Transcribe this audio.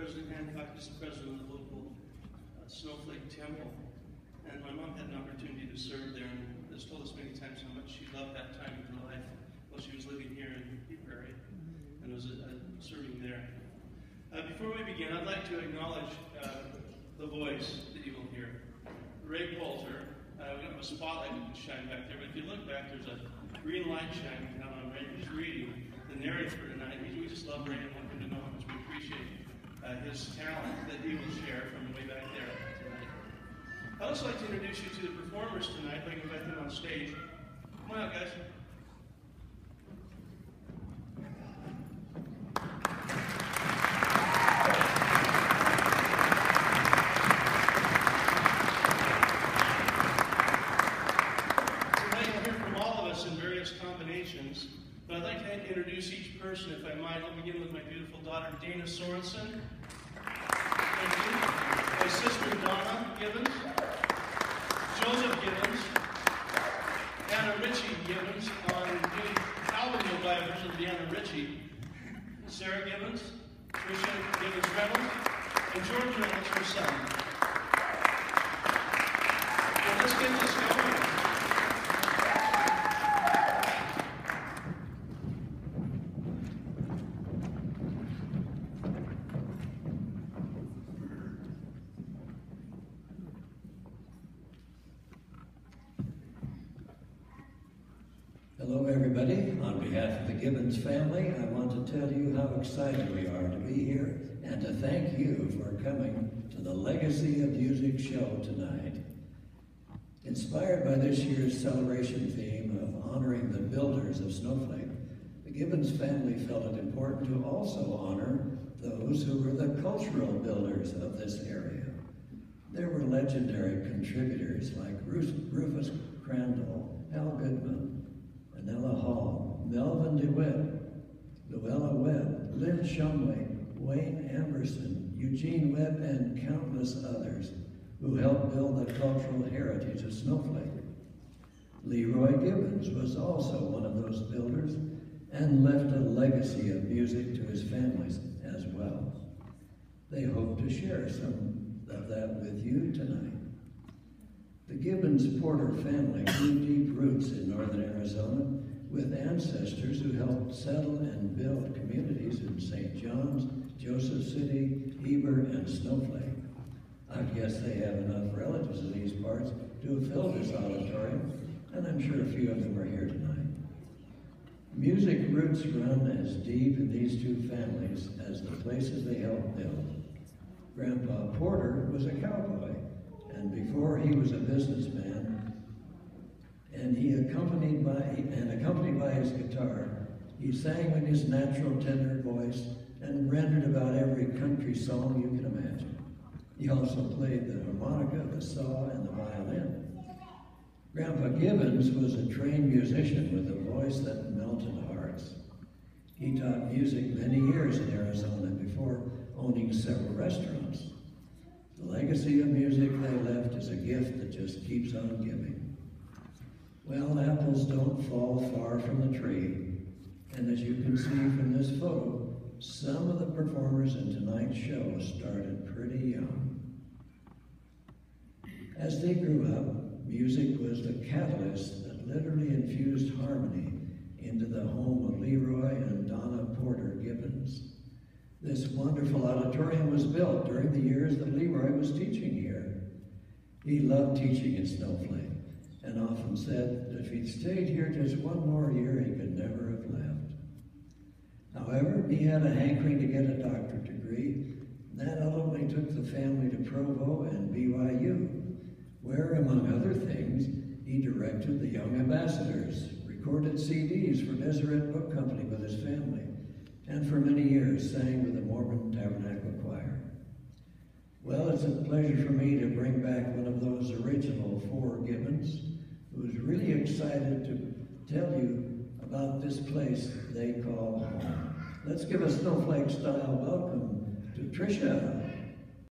President Hancock is the president of the local Snowflake Temple. And my mom had an opportunity to serve there and has told us many times how much she loved that time of her life while she was living here in the area and was serving there. Before we begin, I'd like to acknowledge the voice that you will hear. Ray Poulter. We don't have a spotlight that can shine back there, but if you look back, there's a green light shining down on Ray. He's reading the narrator for tonight. We just love Ray and want him to know how much we appreciate his talent that he will share from way back there tonight. I'd also like to introduce you to the performers tonight. If I can invite them on stage. Come on out, guys. But I'd like to introduce each person, if I might. I'll begin with my beautiful daughter, Dana Sorensen. Thank you. My sister, Donna Gibbons. Joseph Gibbons. Anna Ritchie Gibbons on the album you'll buy a version of the Anna Ritchie. Sarah Gibbons. Tricia Gibbons Reynolds. And George Reynolds, her son. Well, let's get this going. Hello everybody. On behalf of the Gibbons family, I want to tell you how excited we are to be here and to thank you for coming to the Legacy of Music show tonight. Inspired by this year's celebration theme of honoring the builders of Snowflake, the Gibbons family felt it important to also honor those who were the cultural builders of this area. There were legendary contributors like Rufus Crandall, Al Goodman, Anella Hall, Melvin DeWitt, Luella Webb, Lynn Shumway, Wayne Amberson, Eugene Webb, and countless others who helped build the cultural heritage of Snowflake. Lee Roy Gibbons was also one of those builders and left a legacy of music to his families as well. They hope to share some of that with you tonight. The Gibbons Porter family grew deep roots in northern Arizona with ancestors who helped settle and build communities in St. John's, Joseph City, Heber, and Snowflake. I guess they have enough relatives in these parts to have filled this auditorium, and I'm sure a few of them are here tonight. Music roots run as deep in these two families as the places they helped build. Grandpa Porter was a cowboy, and before he was a businessman, and accompanied by his guitar, he sang in his natural tender voice and rendered about every country song you can imagine. He also played the harmonica, the saw, and the violin. Grandpa Gibbons was a trained musician with a voice that melted hearts. He taught music many years in Arizona before owning several restaurants. The legacy of music they left is a gift that just keeps on giving. Well, apples don't fall far from the tree, and as you can see from this photo, some of the performers in tonight's show started pretty young. As they grew up, music was the catalyst that literally infused harmony into the home of Lee Roy and Donna Porter Gibbons. This wonderful auditorium was built during the years that Lee Roy was teaching here. He loved teaching in Snowflake and often said that if he'd stayed here just one more year, he could never have left. However, he had a hankering to get a doctorate degree. That ultimately took the family to Provo and BYU, where, among other things, he directed the Young Ambassadors, recorded CDs for Deseret Book Company with his family, and for many years sang with the Mormon Tabernacle Choir. Well, it's a pleasure for me to bring back one of those original four Gibbons, who's really excited to tell you about this place they call home. Let's give a Snowflake-style welcome to Tricia.